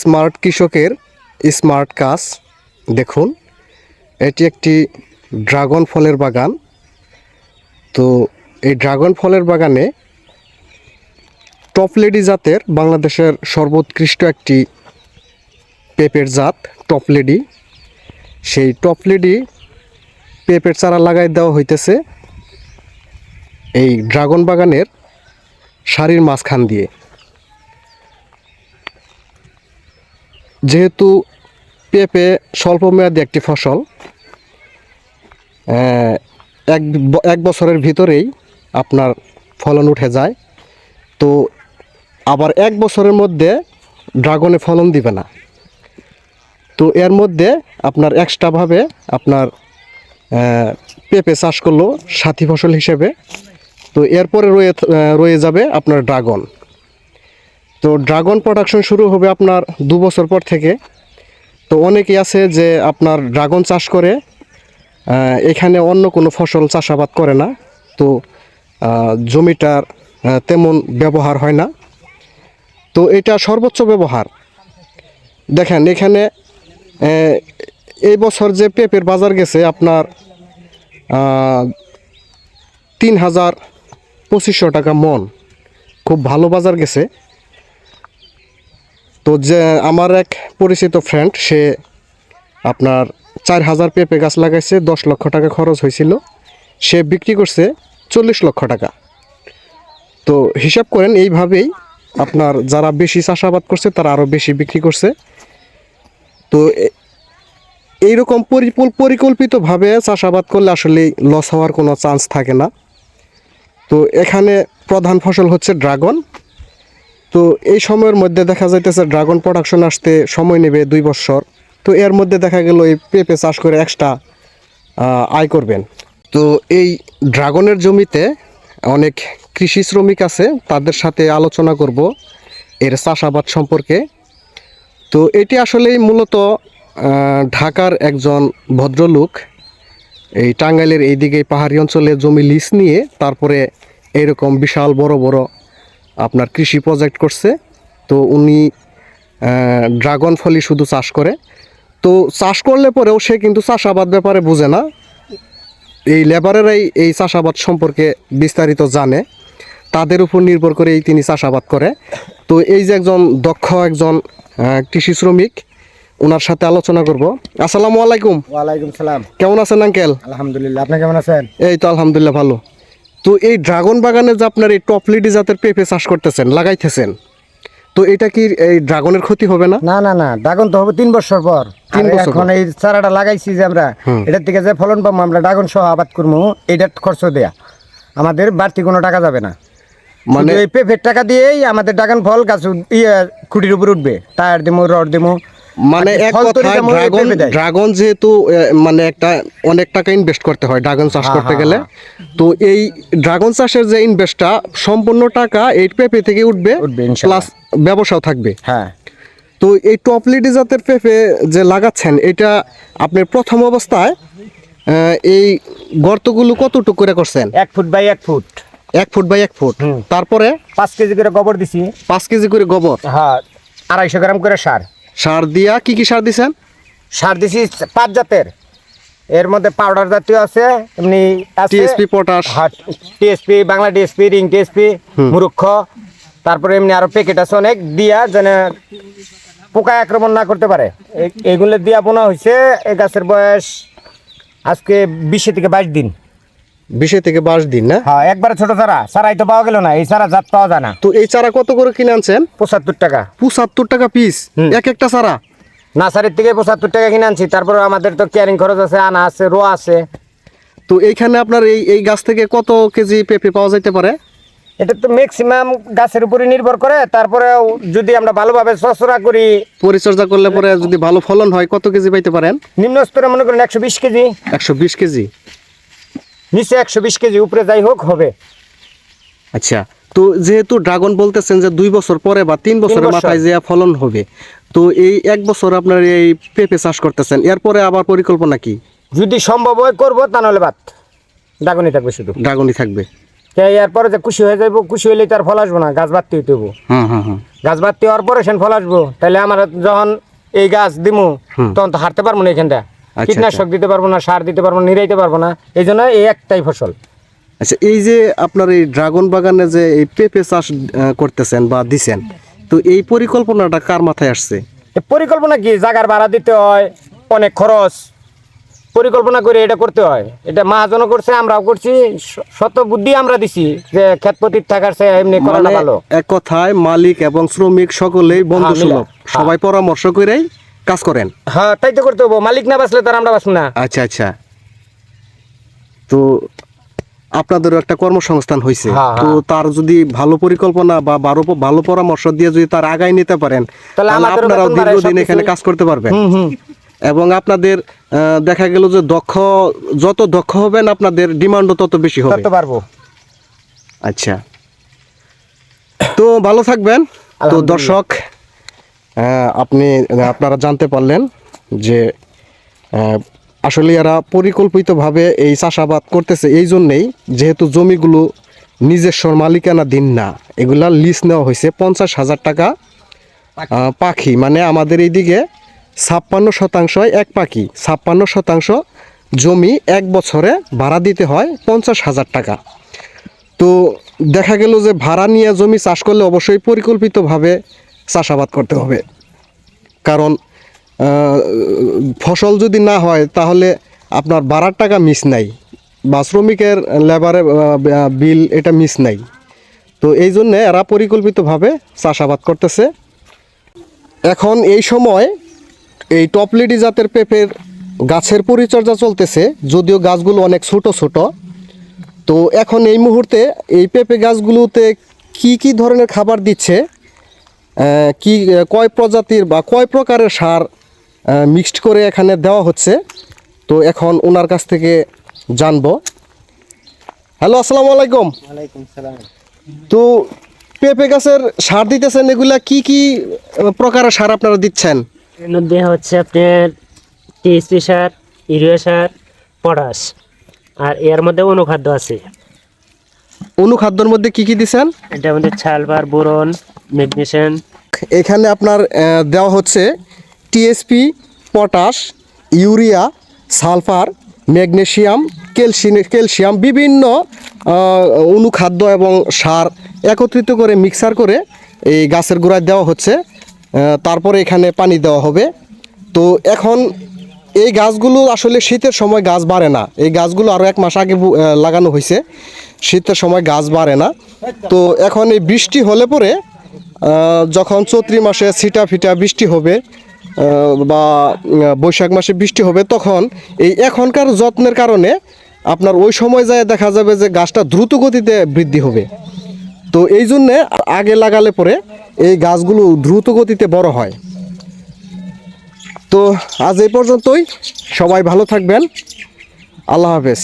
Smart কৃষকের smart কাজ। দেখুন, এটি একটি ড্রাগন ফলের বাগান। তো এই ড্রাগন ফলের বাগানে টপ লেডি জাতের বাংলাদেশের সর্বোৎকৃষ্ট একটি পেঁপের জাত টপ লেডি। সেই টপ লেডি পেঁপের চারা লাগাই দেওয়া হইতেছে এই ড্রাগন বাগানের সারির মাঝখান দিয়ে। যেহেতু পেঁপে স্বল্পমেয়াদী একটি ফসল, এক বছরের ভিতরেই আপনার ফলন উঠে যায়। তো আবার এক বছরের মধ্যে ড্রাগনে ফলন দিবে না। তো এর মধ্যে আপনার এক্সট্রাভাবে আপনার পেঁপে চাষ করলো সাথী ফসল হিসেবে। তো এরপরে রয়ে যাবে আপনার ড্রাগন। তো ড্রাগন প্রোডাকশন শুরু হবে আপনার 2 বছর পর থেকে। তো অনেকেই আছে যে আপনার ড্রাগন চাষ করে, এখানে অন্য কোনো ফসল চাষাবাদ করে না। তো জমিটার তেমন ব্যবহার হয় না। তো এটা সর্বোচ্চ ব্যবহার। দেখেন এখানে এই বছর যে পেঁপের বাজার গেছে আপনার 3,2500 টাকা মন, খুব ভালো বাজার গেছে। তো যে আমার এক পরিচিত ফ্রেন্ড, সে আপনার 4,000 পেঁপে গাছ লাগাইছে, 10 লক্ষ টাকা খরচ হয়েছিল, সে বিক্রি করছে 40 লক্ষ টাকা। তো হিসাব করেন, এইভাবেই আপনার যারা বেশি চাষাবাদ করছে তারা আরও বেশি বিক্রি করছে। তো এইরকম পরিকল্পিতভাবে চাষাবাদ করলে আসলে লস হওয়ার কোনো চান্স থাকে না। তো এখানে প্রধান ফসল হচ্ছে ড্রাগন। তো এই সময়ের মধ্যে দেখা যাইতেছে ড্রাগন প্রোডাকশন আসতে সময় নেবে 2 বছর। তো এর মধ্যে দেখা গেল এই পেঁপে চাষ করে এক্সট্রা আয় করবেন। তো এই ড্রাগনের জমিতে অনেক কৃষি শ্রমিক আছে, তাদের সাথে আলোচনা করব এর চাষাবাদ সম্পর্কে। তো এটি আসলেই মূলত ঢাকার একজন ভদ্রলোক এই টাঙ্গাইলের এইদিকে পাহাড়ি অঞ্চলে জমি লিজ নিয়ে তারপরে এরকম বিশাল বড় বড় আপনার কৃষি প্রজেক্ট করছে। তো উনি ড্রাগন ফলই শুধু চাষ করে। তো চাষ করলে পরেও সে কিন্তু চাষাবাদ ব্যাপারে বুঝে না। এই লেবারেরাই এই চাষাবাদ সম্পর্কে বিস্তারিত জানে, তাদের উপর নির্ভর করেই তিনি চাষাবাদ করে। তো এই যে একজন দক্ষ একজন কৃষি শ্রমিক, ওনার সাথে আলোচনা করব। আসসালামু আলাইকুম। ওয়ালাইকুম সালাম। কেমন আছেন আঙ্কেল? আলহামদুলিল্লাহ, আপনি কেমন আছেন? এই তো আলহামদুলিল্লাহ ভালো। তো এই ড্রাগন বাগানে যে আপনার এই টপ লেডি জাতের পেঁপে চাষ করতেছেন, লাগাইতেছেন, তো এটা কি এই ড্রাগনের ক্ষতি হবে না? না না না, ড্রাগন তো হবে 3 বছর পর। 3 বছর এখন এই চারাটা লাগাইছি যে আমরা, এটার থেকে যে ফলন পাবো আমরা ড্রাগন সহ আবাদ করবো, এটার খরচ দেয়া আমাদের বাড়তি কোনো টাকা যাবে না। মানে এই পেঁপের টাকা দিয়েই আমাদের ড্রাগন ফল গাছ খুঁটির উপর উঠবে, টায়ার দিমু, রড দিমু। মানে এক কথায় ড্রাগন যেহেতু মানে একটা অনেক টাকা ইনভেস্ট করতে হয় ড্রাগন চাষ করতে গেলে। তো এই ড্রাগন চাষের যে ইনভেস্টটা সম্পূর্ণ টাকা এই পেঁপে থেকে উঠবে, প্লাস ব্যবসাও থাকবে। হ্যাঁ। তো এই টপ লেডি জাতের পেঁপে যে লাগাচ্ছেন, এটা আপনি প্রথম অবস্থায় এই গর্তগুলো কতটুকু করে করছেন? 1 foot by 1 foot. 1 foot by 1 foot. তারপরে 5 কেজি করে গোবর দিছি। 5 কেজি করে গোবর। হ্যাঁ। 250 গ্রাম করে সার। সার দিয়া কি সার দিছেন? সার দিছি 5 জাতের, এর মধ্যে পাউডার জাতীয় আছে, এমনি TSP, potash, TSP, Bangla TSP, ring TSP, মুরুক্ষ, তারপরে এমনি আরো প্যাকেট আছে অনেক দিয়া, যেন পোকা আক্রমণ না করতে পারে। এগুলো দিয়া বোনা হয়েছে। এই গাছের বয়স আজকে 20 থেকে 22 দিন। 20 থেকে 22 দিন না? হ্যাঁ, একবারে ছোট চারা, চারাই তো পাওয়া গেল না, এই চারা জাত পাওয়া যায় না। তো এই চারা কত করে কিনে আনছেন? 75 টাকা। 75 টাকা পিস এক একটা চারা? নার্সারির থেকে 75 টাকা কিনে আনছি। তারপরে আমাদের তো ক্যারিং খরচ আছে, আনা আছে, রো আছে। তো এইখানে আপনার এই গাছ থেকে কত কেজি পেঁপে পাওয়া যেতে পারে? এটা তো ম্যাক্সিমাম গাছের উপরে নির্ভর করে। তারপরে যদি আমরা ভালোভাবে চর্চা করি, পরিচর্যা করলে পরে যদি ভালো ফলন হয়, কত কেজি পাইতে পারেন? নিম্ন স্তরে মনে করেন 120 কেজি। 120 কেজি? নিচে 120 কেজি, উপরে যাই হোক হবে। আচ্ছা। তো যেহেতু ড্রাগন বলতেছেন যে 2 বছর পরে বা 3 বছরের মাথায় যে ফলন হবে, তো এই 1 বছর আপনার এই পেঁপে চাষ করতেছেন, এরপরে আবার পরিকল্পনা কি? যদি সম্ভব হয় করবো, তা নাহলে বাদ, ড্রাগনই থাকবে, শুধু ড্রাগনই থাকবে। এরপরে যে খুশি হয়ে যাবো, খুশি হইলে তার ফল আসবো না, গাছ বাড়তে হইতে হইব। গাছ বাড়তে হওয়ার পরে সেন ফল আসবো, তাহলে আমার যখন এই গাছ দিমু তখন তো হারতে পারবো না এখানটা, কীটনাশক দিতে পারবো না, সার দিতে পারবো না, নিরাইতে পারবো না, এই জন্য এই একটাই ফসল। আচ্ছা, এই যে আপনার এই ড্রাগন বাগানে যে এই পেঁপে চাষ করতেছেন বা দিছেন, তো এই পরিকল্পনাটা কার মাথায় আসছে? এ পরিকল্পনা কি, জায়গার ভাড়া দিতে হয়, অনেক খরচ, পরিকল্পনা করে এটা করতে হয়। এটা মহাজনও করছে, আমরাও করছি, শত বুদ্ধি আমরা দিছি যে ক্ষেত পতির থাকার চেয়ে এমনি করাটা মানে ভালো। এক কথায় মালিক এবং শ্রমিক সকলেই বন্ধু সুলভ, সবাই পরামর্শ করেই কাজ করেন। হ্যাঁ, তাই তো করতে হবো, মালিক না বাঁচলে তার আমরা বাঁচব না। আচ্ছা আচ্ছা, তো আপনাদেরও একটা কর্মসংস্থান হয়েছে, হ্যাঁ, তো তার যদি ভালো পরিকল্পনা বা ভালো পরামর্শ দিয়ে যদি তার আগায় নিতে পারেন, তাহলে আমাদেরও আপনারাও বেতন বাড়ে, দীর্ঘদিন সবকিছু। এখানে কাজ করতে পারবেন। এবং আপনাদের দেখা গেল যে যত দক্ষ হবেন আপনাদের ডিমান্ডও তত বেশি হবে। করতে পারবো। আচ্ছা, তো ভালো থাকবেন। তো আলহামদুলিল্লাহ। দর্শক, আপনারা জানতে পারলেন যে আসলে এরা পরিকল্পিতভাবে এই চাষাবাদ করতেছে, এই জন্যেই যেহেতু জমিগুলো নিজস্ব মালিকানাধীন না, এগুলা লিজ নেওয়া হয়েছে 50,000 টাকা পাখি, মানে আমাদের এইদিকে 56% এক পাখি, 56% জমি এক বছরে ভাড়া দিতে হয় 50,000 টাকা। তো দেখা গেল যে ভাড়া নিয়ে জমি চাষ করলে অবশ্যই পরিকল্পিতভাবে চাষাবাদ করতে হবে, কারণ ফসল যদি না হয় তাহলে আপনার ভাড়ার টাকা মিস নাই বা শ্রমিকের লেবারের বিল এটা মিস নাই। তো এই জন্যে এরা পরিকল্পিতভাবে চাষাবাদ করতেছে। এখন এই সময় এই টপলিডি জাতের পেঁপের গাছের পরিচর্যা চলতেছে, যদিও গাছগুলো অনেক ছোট ছোট। তো এখন এই মুহূর্তে এই পেঁপে গাছগুলোতে কি ধরনের খাবার দিচ্ছে, কয় প্রজাতির বা কয় প্রকারের সার মিক্সড করে এখানে দেওয়া হচ্ছে, তো এখন ওনার কাছ থেকে জানবো। হ্যালো, আসসালামু আলাইকুম। ওয়ালাইকুম সালাম। তো পেঁপে গাছের সার দিতেছেন, এগুলা কি প্রকারের সার আপনারা দিচ্ছেন? এর মধ্যে হচ্ছে আপনার টিএসপি সার, ইউরিয়া সার, পটাশ, আর এর মধ্যে অনুখাদ্য আছে। অনুখাদ্যর মধ্যে কি দিচ্ছেন? এটার মধ্যে সালফার, বোরন, ম্যাগনেসিয়াম। এখানে আপনার দেওয়া হচ্ছে TSP, potash, urea, sulphur, magnesium, calcium বিভিন্ন অনুখাদ্য এবং সার একত্রিত করে মিক্সার করে এই গাছের গোড়ায় দেওয়া হচ্ছে। তারপরে এখানে পানি দেওয়া হবে। তো এখন এই গাছগুলো আসলে শীতের সময় গাছ বাড়ে না, এই গাছগুলো আরও 1 মাস আগে লাগানো হয়েছে, শীতের সময় গাছ বাড়ে না। তো এখন এই বৃষ্টি হলে পরে যখন চৈত্রি মাসে ছিটা ফিটা বৃষ্টি হবে বা বৈশাখ মাসে বৃষ্টি হবে, তখন এই এখনকার যত্নের কারণে আপনার ওই সময় যায় দেখা যাবে যে গাছটা দ্রুত গতিতে বৃদ্ধি হবে। তো এই জন্যে আগে লাগালে পরে এই গাছগুলো দ্রুত গতিতে বড় হয়। তো আজ এই পর্যন্তই, সবাই ভালো থাকবেন, আল্লাহ হাফেজ।